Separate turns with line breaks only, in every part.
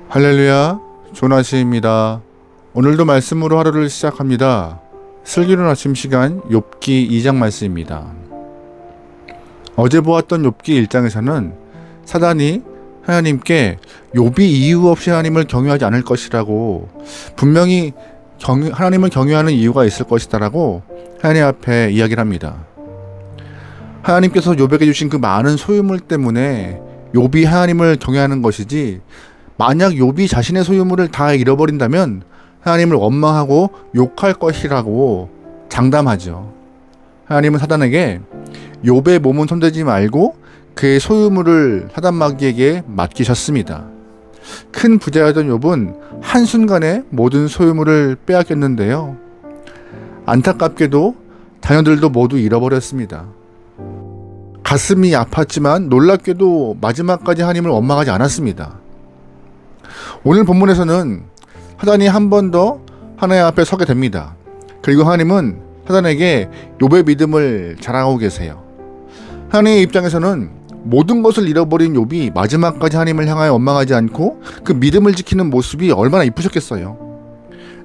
할렐루야, 조나시입니다. 오늘도 말씀으로 하루를 시작합니다. 슬기로운 아침 시간 욥기 2장 말씀입니다. 어제 보았던 욥기 1장에서는 사단이 하나님께 욥이 이유 없이 하나님을 경유하지 않을 것이라고, 분명히 하나님을 경유하는 이유가 있을 것이다라고 하나님 앞에 이야기를 합니다. 하나님께서 욥에게 주신 그 많은 소유물 때문에 욥이 하나님을 경외하는 것이지, 만약 욥이 자신의 소유물을 다 잃어버린다면 하나님을 원망하고 욕할 것이라고 장담하죠. 하나님은 사단에게 욥의 몸은 손대지 말고 그의 소유물을 사단마귀에게 맡기셨습니다. 큰 부자였던 욥은 한순간에 모든 소유물을 빼앗겼는데요. 안타깝게도 자녀들도 모두 잃어버렸습니다. 가슴이 아팠지만 놀랍게도 마지막까지 하나님을 원망하지 않았습니다. 오늘 본문에서는 사단이 한 번 더 하나님 앞에 서게 됩니다. 그리고 하나님은 사단에게 욥의 믿음을 자랑하고 계세요. 하나님의 입장에서는 모든 것을 잃어버린 욥이 마지막까지 하나님을 향하여 원망하지 않고 그 믿음을 지키는 모습이 얼마나 이쁘셨겠어요.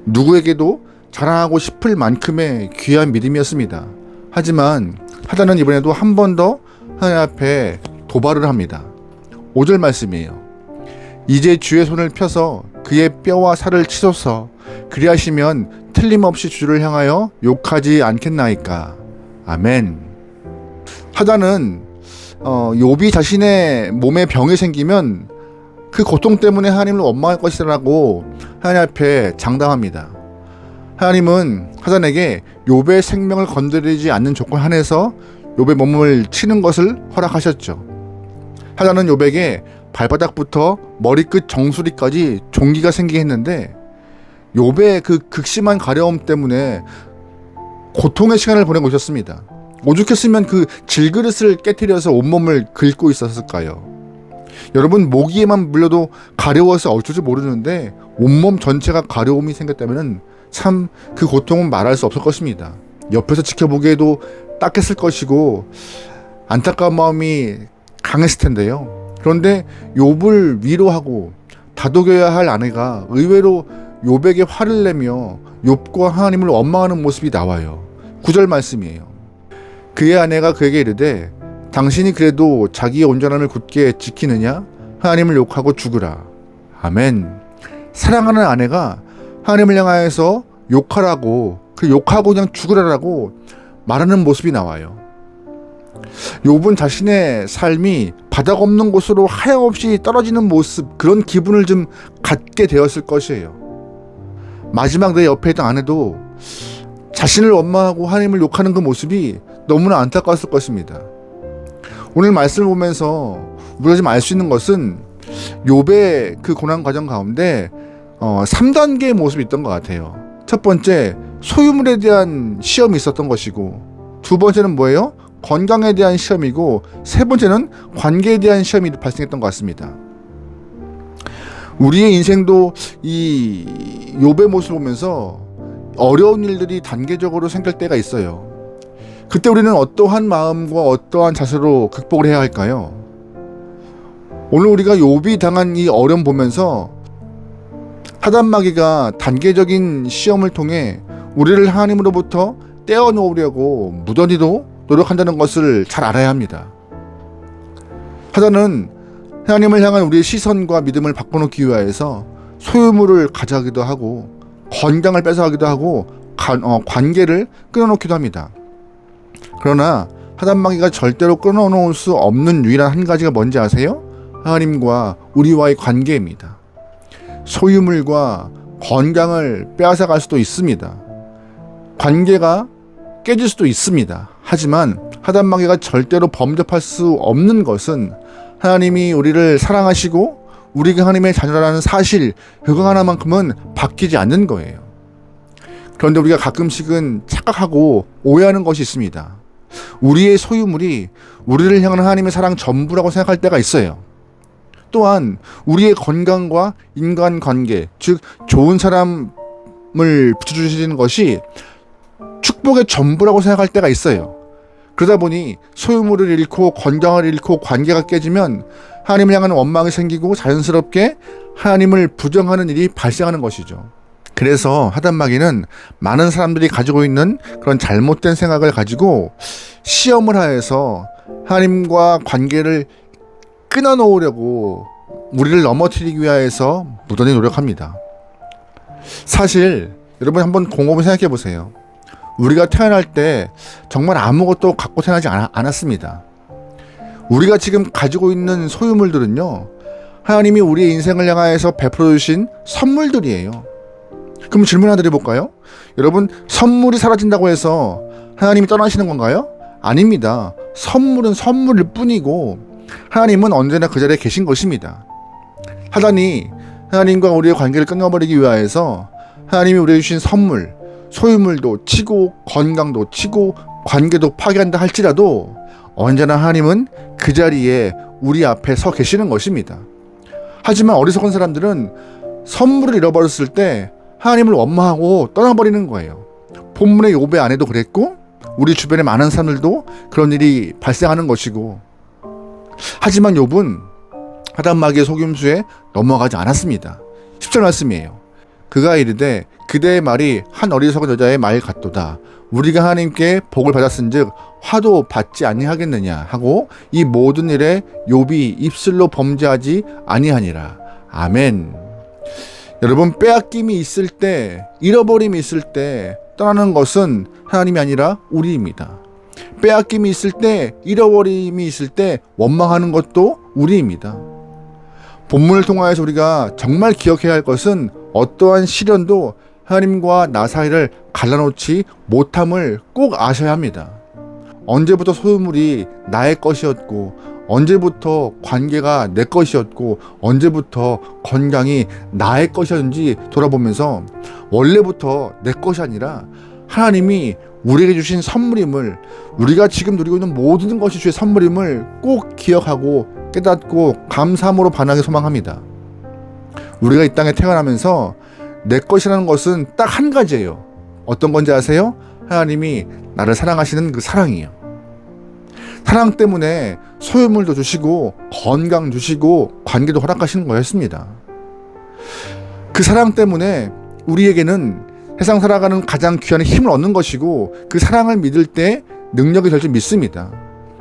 누구에게도 자랑하고 싶을 만큼의 귀한 믿음이었습니다. 하지만 사단은 이번에도 한 번 더 하나님 앞에 도발을 합니다. 5절 말씀이에요. 이제 주의 손을 펴서 그의 뼈와 살을 치소서. 그리하시면 틀림없이 주를 향하여 욕하지 않겠나이까. 아멘. 사단은 욥이 자신의 몸에 병이 생기면 그 고통 때문에 하나님을 원망할 것이라고 하나님 앞에 장담합니다. 하나님은 사단에게 욥의 생명을 건드리지 않는 조건 한해서 욥의 몸을 치는 것을 허락하셨죠. 사단은 욥에게 발바닥부터 머리끝 정수리까지 종기가 생기게 했는데, 욥의 그 극심한 가려움 때문에 고통의 시간을 보내고 있었습니다. 오죽했으면 그 질그릇을 깨트려서 온몸을 긁고 있었을까요? 여러분, 모기에만 물려도 가려워서 어쩔 줄 모르는데 온몸 전체가 가려움이 생겼다면 참 그 고통은 말할 수 없을 것입니다. 옆에서 지켜보기에도 딱했을 것이고 안타까운 마음이 강했을 텐데요. 그런데 욥을 위로하고 다독여야 할 아내가 의외로 욥에게 화를 내며 욥과 하나님을 원망하는 모습이 나와요. 9절 말씀이에요. 그의 아내가 그에게 이르되 당신이 그래도 자기의 온전함을 굳게 지키느냐? 하나님을 욕하고 죽으라. 아멘. 사랑하는 아내가 하나님을 향하여서 욕하라고, 그 욕하고 그냥 죽으라라고 말하는 모습이 나와요. 욥은 자신의 삶이 바닥 없는 곳으로 하염없이 떨어지는 모습, 그런 기분을 좀 갖게 되었을 것이에요. 마지막 내 옆에 있던 아내도 자신을 원망하고 하나님을 욕하는 그 모습이 너무나 안타까웠을 것입니다. 오늘 말씀을 보면서 우리가 좀 알 수 있는 것은 욥의 그 고난 과정 가운데 3단계의 모습이 있던 것 같아요. 첫 번째, 소유물에 대한 시험이 있었던 것이고, 두 번째는 뭐예요? 건강에 대한 시험이고, 세 번째는 관계에 대한 시험이 발생했던 것 같습니다. 우리의 인생도 이 욥의 모습을 보면서 어려운 일들이 단계적으로 생길 때가 있어요. 그때 우리는 어떠한 마음과 어떠한 자세로 극복을 해야 할까요? 오늘 우리가 욥이 당한 이 어려움 보면서 사단마귀가 단계적인 시험을 통해 우리를 하나님으로부터 떼어놓으려고 무던히도 노력한다는 것을 잘 알아야 합니다. 사단은 하나님을 향한 우리의 시선과 믿음을 바꿔놓기 위하여서 소유물을 가져가기도 하고, 건강을 뺏어가기도 하고, 관계를 끊어놓기도 합니다. 그러나 사단마귀가 절대로 끊어놓을 수 없는 유일한 한 가지가 뭔지 아세요? 하나님과 우리와의 관계입니다. 소유물과 건강을 빼앗아갈 수도 있습니다. 관계가 깨질 수도 있습니다. 하지만 사단마귀가 절대로 범접할 수 없는 것은 하나님이 우리를 사랑하시고 우리가 하나님의 자녀라는 사실, 그거 하나만큼은 바뀌지 않는 거예요. 그런데 우리가 가끔씩은 착각하고 오해하는 것이 있습니다. 우리의 소유물이 우리를 향한 하나님의 사랑 전부라고 생각할 때가 있어요. 또한 우리의 건강과 인간관계, 즉 좋은 사람을 붙여주시는 것이 축복의 전부라고 생각할 때가 있어요. 그러다 보니 소유물을 잃고 건강을 잃고 관계가 깨지면 하나님을 향하는 원망이 생기고 자연스럽게 하나님을 부정하는 일이 발생하는 것이죠. 그래서 하단마귀는 많은 사람들이 가지고 있는 그런 잘못된 생각을 가지고 시험을 하여서 하나님과 관계를 끊어놓으려고 우리를 넘어뜨리기 위하여서 무던히 노력합니다. 사실 여러분 한번 곰곰이 생각해 보세요. 우리가 태어날 때 정말 아무것도 갖고 태어나지 않았습니다. 우리가 지금 가지고 있는 소유물들은요, 하나님이 우리의 인생을 향하여서 베풀어 주신 선물들이에요. 그럼 질문 하나 드려볼까요? 여러분, 선물이 사라진다고 해서 하나님이 떠나시는 건가요? 아닙니다. 선물은 선물일 뿐이고 하나님은 언제나 그 자리에 계신 것입니다. 사단이 하나님과 우리의 관계를 끊어버리기 위하여서 하나님이 우리에게 주신 선물, 소유물도 치고 건강도 치고 관계도 파괴한다 할지라도 언제나 하나님은 그 자리에 우리 앞에 서 계시는 것입니다. 하지만 어리석은 사람들은 선물을 잃어버렸을 때 하나님을 원망하고 떠나버리는 거예요. 본문의 욥의 아내도 그랬고 우리 주변의 많은 사람들도 그런 일이 발생하는 것이고, 하지만 욥은 하단마귀의 속임수에 넘어가지 않았습니다. 10절 말씀이에요. 그가 이르되 그대의 말이 한 어리석은 여자의 말 같도다. 우리가 하나님께 복을 받았은즉 화도 받지 아니하겠느냐 하고 이 모든 일에 욥이 입술로 범죄하지 아니하니라. 아멘. 여러분, 빼앗김이 있을 때, 잃어버림이 있을 때 떠나는 것은 하나님이 아니라 우리입니다. 빼앗김이 있을 때, 잃어버림이 있을 때 원망하는 것도 우리입니다. 본문을 통하여서 우리가 정말 기억해야 할 것은 어떠한 시련도 하나님과 나 사이를 갈라놓지 못함을 꼭 아셔야 합니다. 언제부터 소유물이 나의 것이었고, 언제부터 관계가 내 것이었고, 언제부터 건강이 나의 것이었는지 돌아보면서 원래부터 내 것이 아니라 하나님이 우리에게 주신 선물임을, 우리가 지금 누리고 있는 모든 것이 주의 선물임을 꼭 기억하고 깨닫고 감사함으로 반하게 소망합니다. 우리가 이 땅에 태어나면서 내 것이라는 것은 딱 한 가지예요. 어떤 건지 아세요? 하나님이 나를 사랑하시는 그 사랑이에요. 사랑 때문에 소유물도 주시고 건강 주시고 관계도 허락하시는 거였습니다. 그 사랑 때문에 우리에게는 세상 살아가는 가장 귀한 힘을 얻는 것이고, 그 사랑을 믿을 때 능력이 될 줄 믿습니다.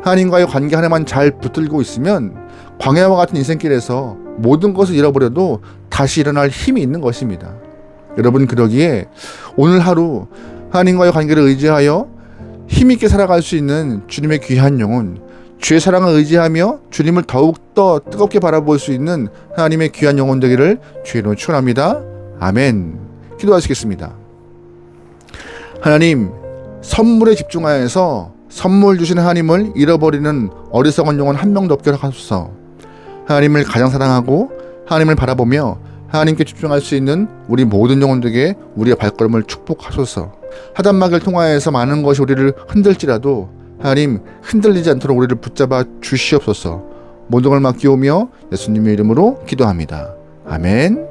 하나님과의 관계 하나만 잘 붙들고 있으면 광야와 같은 인생길에서 모든 것을 잃어버려도 다시 일어날 힘이 있는 것입니다. 여러분, 그러기에 오늘 하루 하나님과의 관계를 의지하여 힘있게 살아갈 수 있는 주님의 귀한 영혼, 주의 사랑을 의지하며 주님을 더욱더 뜨겁게 바라볼 수 있는 하나님의 귀한 영혼 되기를 주의 이름으로 축원합니다. 아멘. 기도하시겠습니다. 하나님, 선물에 집중하여서 선물 주신 하나님을 잃어버리는 어리석은 영혼 한 명도 없게 하소서. 하나님을 가장 사랑하고 하나님을 바라보며 하나님께 집중할 수 있는 우리 모든 영혼들에게 우리의 발걸음을 축복하소서. 하단마귀를 통하여서 많은 것이 우리를 흔들지라도 하나님, 흔들리지 않도록 우리를 붙잡아 주시옵소서. 모든 걸 맡기오며 예수님의 이름으로 기도합니다. 아멘.